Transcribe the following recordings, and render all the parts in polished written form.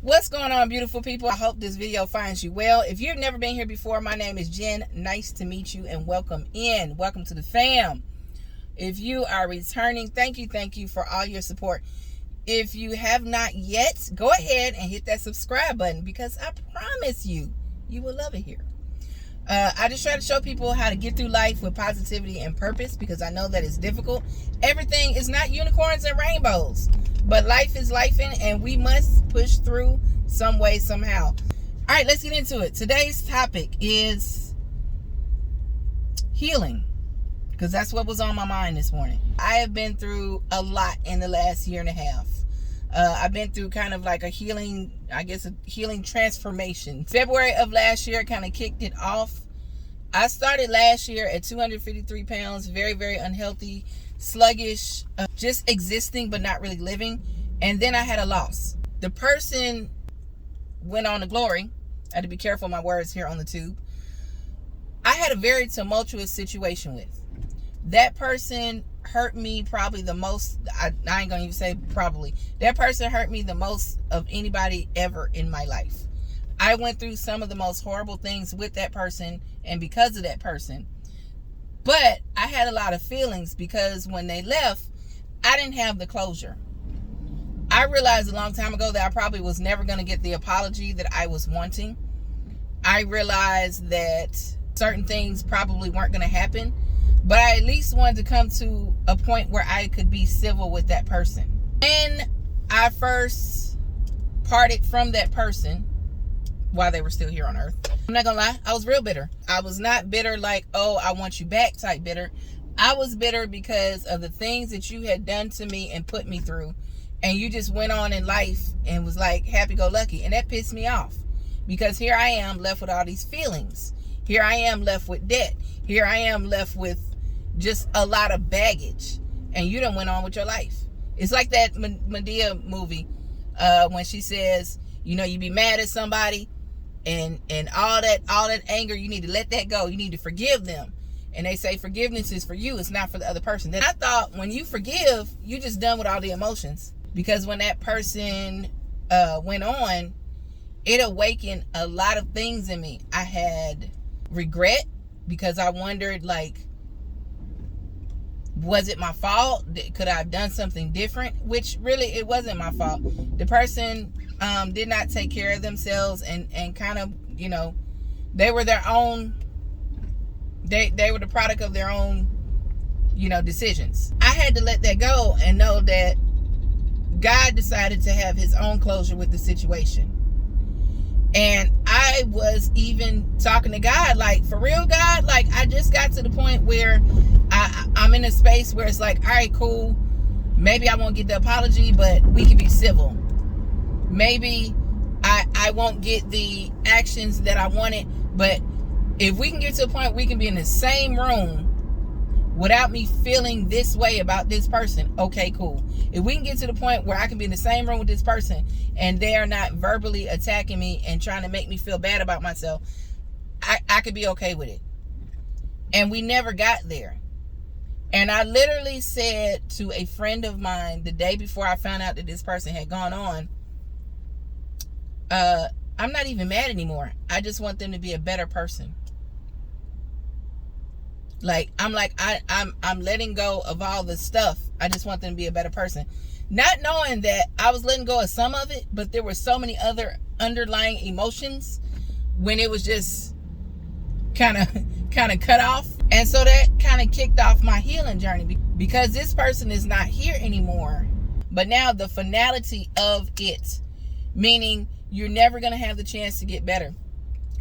What's going on, beautiful people? I hope this video finds you well. If you've never been here before, my name is Jen. Nice to meet you and welcome in. Welcome to the fam. If you are returning, thank you for all your support. If you have not yet, go ahead and hit that subscribe button because I promise you, you will love it here. I just try to show people how to get through life with positivity and purpose because I know that it's difficult. Everything is not unicorns and rainbows, but life is lifing and we must push through some way, somehow. All right, let's get into it. Today's topic is healing because that's what was on my mind this morning. I have been through a lot in the last year and a half. I've been through kind of like a healing transformation. February of last year kind of kicked it off. I started last year at 253 pounds, very, very unhealthy, sluggish, just existing but not really living. And then I had a loss. The person went on to glory. I had to be careful of my words here on the tube. I had a very tumultuous situation with. That person hurt me probably the most. I ain't gonna even say probably. That person hurt me the most of anybody ever in my life. I went through some of the most horrible things with that person and because of that person. But I had a lot of feelings because when they left, I didn't have the closure. I realized a long time ago that I probably was never going to get the apology that I was wanting. I realized that certain things probably weren't going to happen. But I at least wanted to come to a point where I could be civil with that person. When I first parted from that person, while they were still here on earth, I'm not gonna lie, I was real bitter. I was not bitter like, oh, I want you back type bitter. I was bitter because of the things that you had done to me and put me through. And you just went on in life and was like happy-go-lucky. And that pissed me off. Because here I am left with all these feelings. Here I am left with debt. Here I am left with just a lot of baggage, and you done went on with your life. It's like that Medea movie when she says, you know, you be mad at somebody and all that anger, you need to let that go. You need to forgive them. And they say forgiveness is for you, it's not for the other person. Then I thought when you forgive, you just done with all the emotions. Because when that person went on, it awakened a lot of things in me. I had regret because I wondered, like, was it my fault? Could I have done something different? Which really, it wasn't my fault. The person did not take care of themselves and kind of, you know, they were their own, they were the product of their own, you know, decisions. I had to let that go and know that God decided to have his own closure with the situation. And I was even talking to God, like, for real, God, like, I just got to the point where I'm in a space where it's like, all right, cool. Maybe I won't get the apology, but we can be civil. Maybe I won't get the actions that I wanted, but if we can get to a point where we can be in the same room without me feeling this way about this person, okay, cool. If we can get to the point where I can be in the same room with this person and they are not verbally attacking me and trying to make me feel bad about myself, I could be okay with it. And we never got there. And I literally said to a friend of mine the day before I found out that this person had gone on, I'm not even mad anymore. I just want them to be a better person. Like, I'm letting go of all the stuff. I just want them to be a better person. Not knowing that I was letting go of some of it, but there were so many other underlying emotions when it was just kind of cut off. And so that kind of kicked off my healing journey because this person is not here anymore. But now the finality of it, meaning you're never going to have the chance to get better.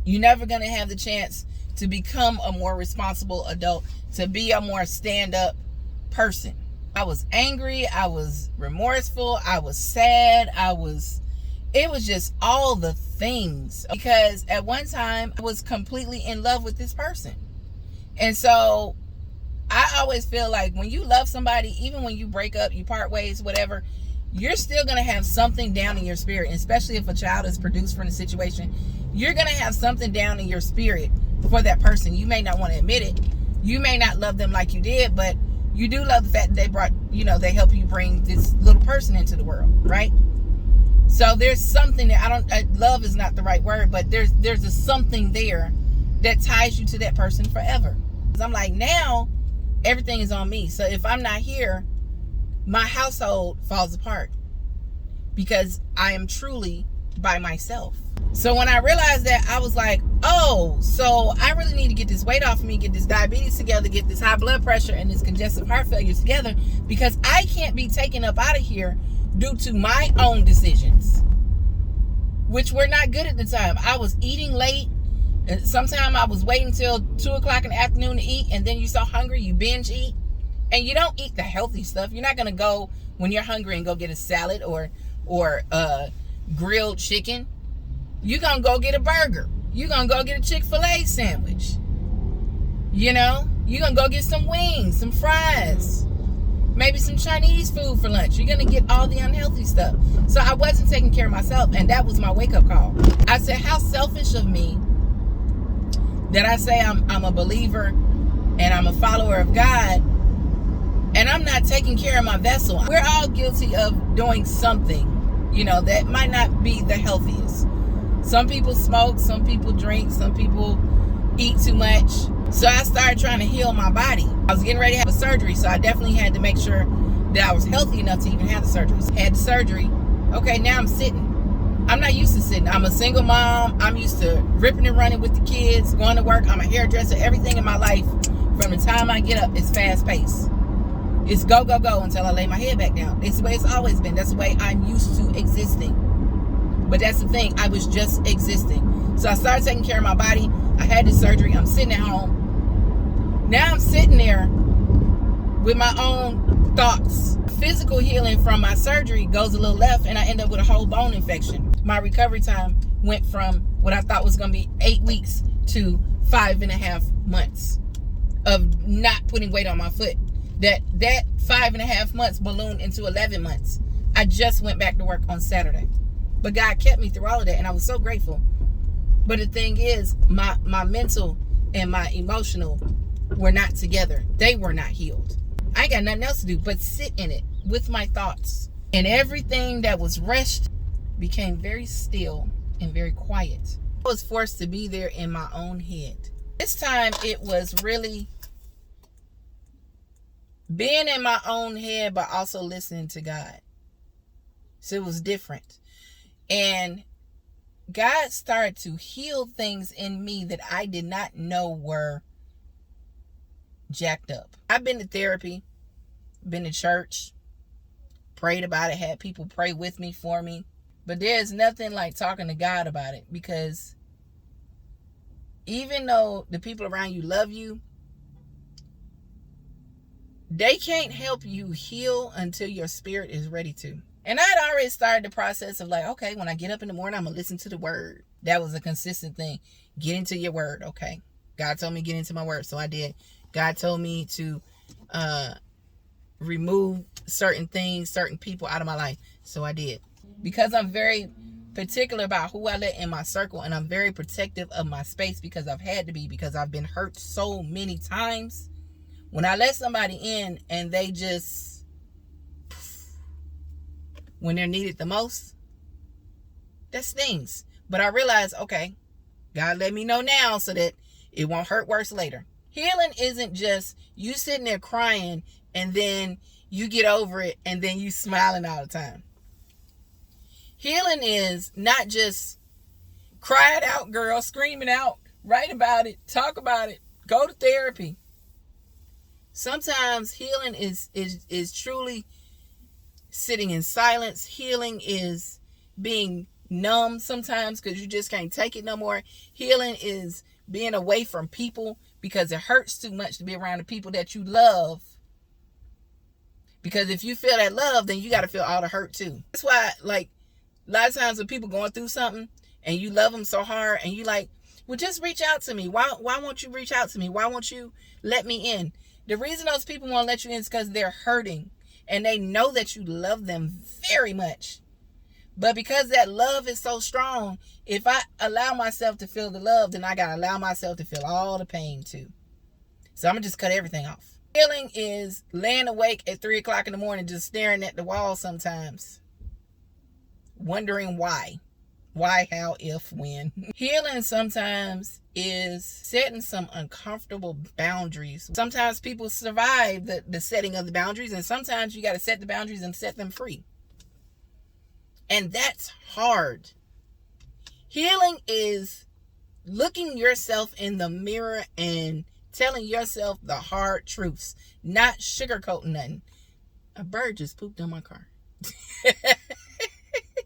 You're never going to have the chance to become a more responsible adult, to be a more stand-up person. I was angry. I was remorseful. I was sad. It was just all the things. Because at one time, I was completely in love with this person. And so I always feel like when you love somebody, even when you break up, you part ways, whatever, you're still going to have something down in your spirit. And especially if a child is produced from the situation, you're going to have something down in your spirit for that person. You may not want to admit it. You may not love them like you did, but you do love the fact that they brought, they help you bring this little person into the world, right? So there's something that love is not the right word, but there's a something there that ties you to that person forever. I'm like, now everything is on me. So if I'm not here, my household falls apart because I am truly by myself. So when I realized that, I was like, oh, so I really need to get this weight off of me, get this diabetes together, get this high blood pressure and this congestive heart failure together, because I can't be taken up out of here due to my own decisions, which were not good at the time. I was eating late. Sometimes I was waiting till 2 o'clock in the afternoon to eat, and then you're so hungry, you binge eat. And you don't eat the healthy stuff. You're not going to go when you're hungry and go get a salad or grilled chicken. You're going to go get a burger. You're going to go get a Chick-fil-A sandwich. You know? You're going to go get some wings, some fries, maybe some Chinese food for lunch. You're going to get all the unhealthy stuff. So I wasn't taking care of myself, and that was my wake-up call. I said, how selfish of me that I say I'm a believer and I'm a follower of God, and I'm not taking care of my vessel. We're all guilty of doing something, you know, that might not be the healthiest. Some people smoke, some people drink, some people eat too much. So I started trying to heal my body. I was getting ready to have a surgery, so I definitely had to make sure that I was healthy enough to even have the surgery. Had the surgery. Okay, now I'm sitting. I'm not used to sitting. I'm a single mom. I'm used to ripping and running with the kids, going to work. I'm a hairdresser. Everything in my life, from the time I get up, is fast paced. It's go, go, go until I lay my head back down. It's the way it's always been. That's the way I'm used to existing. But that's the thing. I was just existing. So I started taking care of my body. I had this surgery. I'm sitting at home. Now I'm sitting there with my own thoughts. Physical healing from my surgery goes a little left, and I end up with a whole bone infection. My recovery time went from what I thought was going to be 8 weeks to 5.5 months of not putting weight on my foot. That 5.5 months ballooned into 11 months. I just went back to work on Saturday. But God kept me through all of that, and I was so grateful. But the thing is, my mental and my emotional were not together. They were not healed. I ain't got nothing else to do but sit in it with my thoughts. And everything that was rushed became very still and very quiet. I was forced to be there in my own head. This time it was really being in my own head, but also listening to God. So it was different. And God started to heal things in me that I did not know were jacked up. I've been to therapy, been to church, prayed about it, had people pray with me, for me. But there's nothing like talking to God about it, because even though the people around you love you, they can't help you heal until your spirit is ready to. And I'd already started the process of like, okay, when I get up in the morning, I'm going to listen to the word. That was a consistent thing. Get into your word. Okay. God told me to get into my word. So I did. God told me to remove certain things, certain people out of my life. So I did. Because I'm very particular about who I let in my circle, and I'm very protective of my space, because I've had to be, because I've been hurt so many times. When I let somebody in and they just, when they're needed the most, that stings. But I realized, okay, God let me know now so that it won't hurt worse later. Healing isn't just you sitting there crying and then you get over it and then you smiling all the time. Healing is not just cry it out, girl, scream it out, write about it, talk about it, go to therapy. Sometimes healing is truly sitting in silence. Healing is being numb sometimes because you just can't take it no more. Healing is being away from people because it hurts too much to be around the people that you love. Because if you feel that love, then you got to feel all the hurt too. That's why, like, a lot of times when people going through something and you love them so hard and you like, well, just reach out to me. Why won't you reach out to me? Why won't you let me in? The reason those people won't let you in is because they're hurting and they know that you love them very much. But because that love is so strong, if I allow myself to feel the love, then I got to allow myself to feel all the pain too. So I'm going to just cut everything off. Healing is laying awake at 3 o'clock in the morning just staring at the wall sometimes. wondering why. Why, how, if, when. Healing sometimes is setting some uncomfortable boundaries. Sometimes people survive the setting of the boundaries, and sometimes you got to set the boundaries and set them free. And that's hard. Healing is looking yourself in the mirror and telling yourself the hard truths, not sugarcoating nothing. A bird just pooped on my car.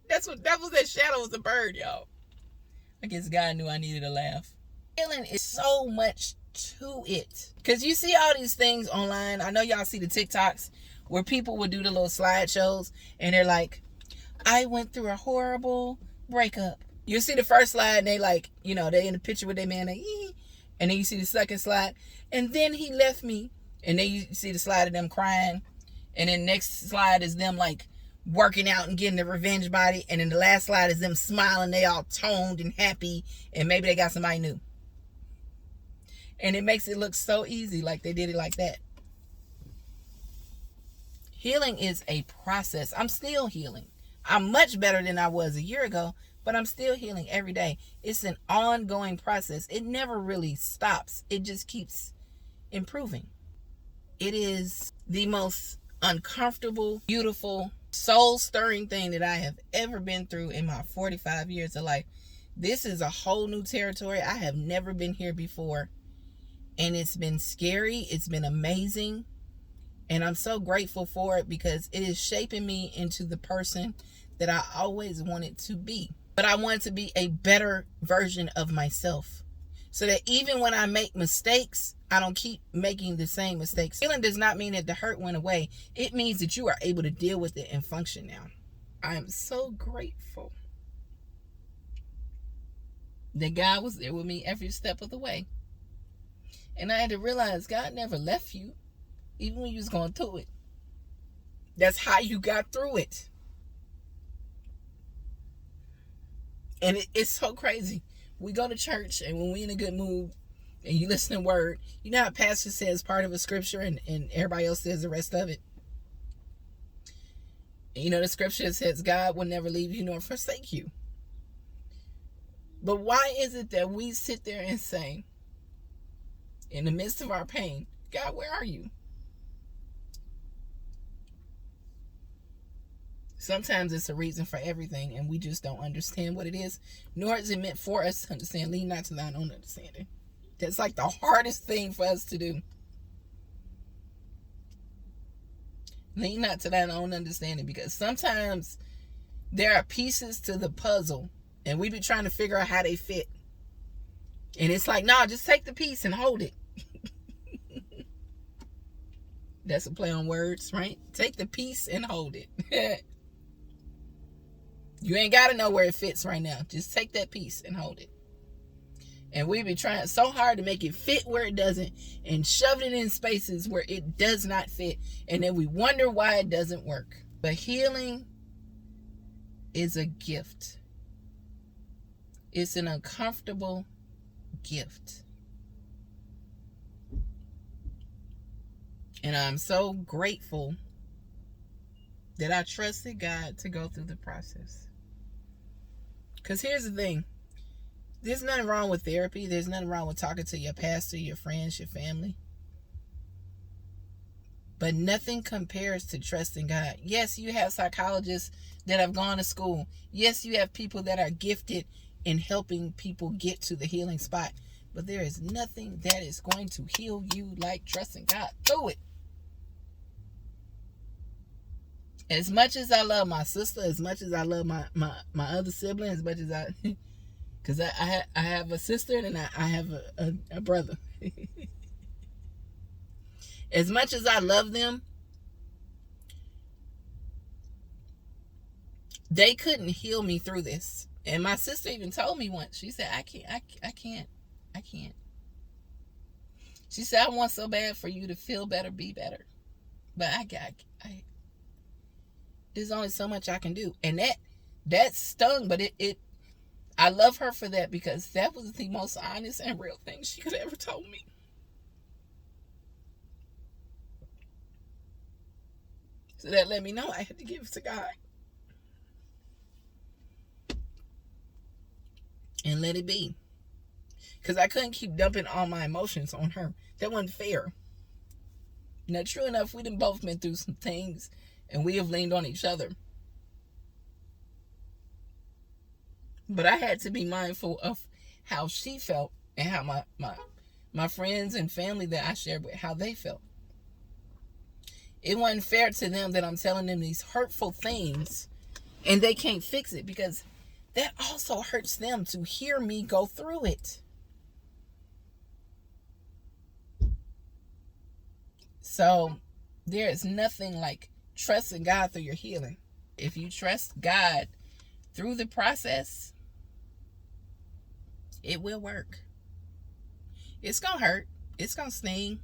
That was that shadow, was a bird, y'all. I guess God knew I needed a laugh. Healing is so much to it. Because you see all these things online. I know y'all see the TikToks where people would do the little slideshows and they're like, I went through a horrible breakup. You see the first slide and they like, you know, they in the picture with their man, like, and then you see the second slide, and then he left me. And then you see the slide of them crying. And then next slide is them like working out and getting the revenge body. And then the last slide is them smiling. They all toned and happy. And maybe they got somebody new. And it makes it look so easy, like they did it like that. Healing is a process. I'm still healing. I'm much better than I was a year ago, but I'm still healing every day. It's an ongoing process. It never really stops. It just keeps improving. It is the most uncomfortable, beautiful, soul-stirring thing that I have ever been through in my 45 years of life. This is a whole new territory. I have never been here before. And it's been scary. It's been amazing. And I'm so grateful for it because it is shaping me into the person that I always wanted to be. But I wanted to be a better version of myself. So that even when I make mistakes, I don't keep making the same mistakes. Healing does not mean that the hurt went away. It means that you are able to deal with it and function now. I am so grateful that God was there with me every step of the way. And I had to realize God never left you, even when you was going through it. That's how you got through it. And it's so crazy. We go to church, and when we in a good mood, and you listen to word, you know how pastor says part of a scripture, and everybody else says the rest of it. And you know the scripture says God will never leave you nor forsake you. But why is it that we sit there and say, in the midst of our pain, God, where are you? Sometimes it's a reason for everything, and we just don't understand what it is, nor is it meant for us to understand. Lean not to thine own understanding. That's like the hardest thing for us to do. Lean not to thine own understanding, because sometimes there are pieces to the puzzle, and we be trying to figure out how they fit. And it's like, no, just take the piece and hold it. That's a play on words, right? Take the piece and hold it. You ain't got to know where it fits right now. Just take that piece and hold it. And we be trying so hard to make it fit where it doesn't, and shove it in spaces where it does not fit. And then we wonder why it doesn't work. But healing is a gift. It's an uncomfortable gift. And I'm so grateful that I trusted God to go through the process. Because here's the thing. There's nothing wrong with therapy. There's nothing wrong with talking to your pastor, your friends, your family. But nothing compares to trusting God. Yes, you have psychologists that have gone to school. Yes, you have people that are gifted in helping people get to the healing spot. But there is nothing that is going to heal you like trusting God through it. As much as I love my sister, as much as I love my other sibling, as much as because I have a sister and I have a brother. As much as I love them, they couldn't heal me through this. And my sister even told me once, she said, I can't. She said, I want so bad for you to feel better, be better. But there's only so much I can do. And that stung, but I love her for that, because that was the most honest and real thing she could have ever told me. So that let me know I had to give it to God. and let it be. Because I couldn't keep dumping all my emotions on her. That wasn't fair. Now, true enough, we done both been through some things, and we have leaned on each other. But I had to be mindful of how she felt and how my friends and family that I shared with, how they felt. It wasn't fair to them that I'm telling them these hurtful things and they can't fix it, because that also hurts them to hear me go through it. So there is nothing like trusting God through your healing. If you trust God through the process, it will work. It's going to hurt. It's going to sting.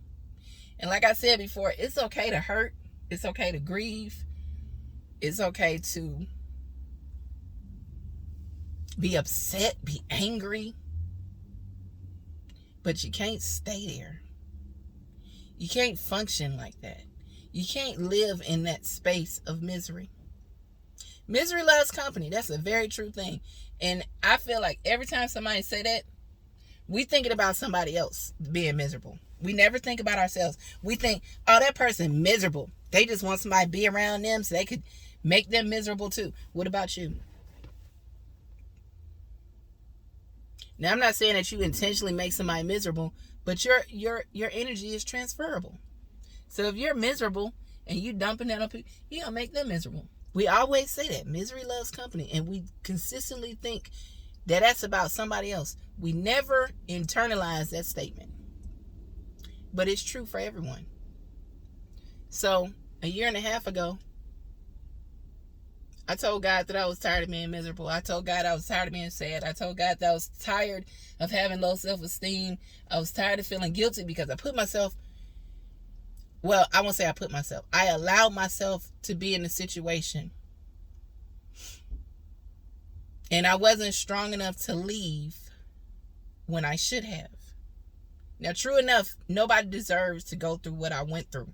And like I said before, it's okay to hurt. It's okay to grieve. It's okay to be upset, be angry. But you can't stay there. You can't function like that. You can't live in that space of misery. Misery loves company. That's a very true thing. And I feel like every time somebody say that, we thinking about somebody else being miserable. We never think about ourselves. We think, oh, that person miserable. They just want somebody to be around them so they could make them miserable too. What about you? Now, I'm not saying that you intentionally make somebody miserable, but your energy is transferable. So if you're miserable and you dumping that on people, you're going to make them miserable. We always say that. Misery loves company. And we consistently think that that's about somebody else. We never internalize that statement. But it's true for everyone. So, a year and a half ago, I told God that I was tired of being miserable. I told God I was tired of being sad. I told God that I was tired of having low self-esteem. I was tired of feeling guilty because I put myself, well, I won't say I put myself. I allowed myself to be in a situation. And I wasn't strong enough to leave when I should have. Now, true enough, nobody deserves to go through what I went through.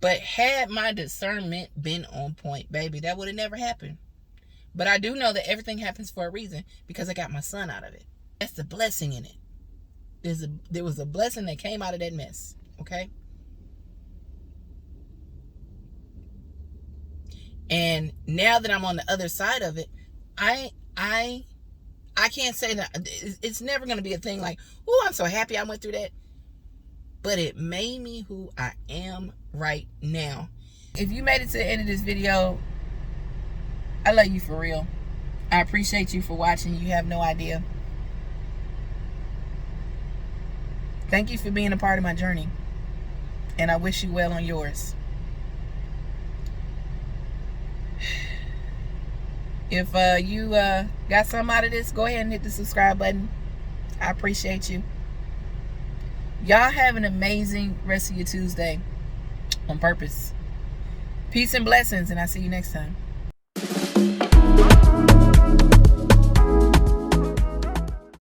But had my discernment been on point, baby, that would have never happened. But I do know that everything happens for a reason, because I got my son out of it. That's the blessing in it. There was a blessing that came out of that mess, okay? And now that I'm on the other side of it, I can't say that it's never going to be a thing like, oh, I'm so happy I went through that. But it made me who I am right now. If you made it to the end of this video, I love you for real. I appreciate you for watching. You have no idea. Thank you for being a part of my journey. And I wish you well on yours. If you got something out of this, go ahead and hit the subscribe button. I appreciate you. Y'all have an amazing rest of your Tuesday on purpose. Peace and blessings, and I'll see you next time.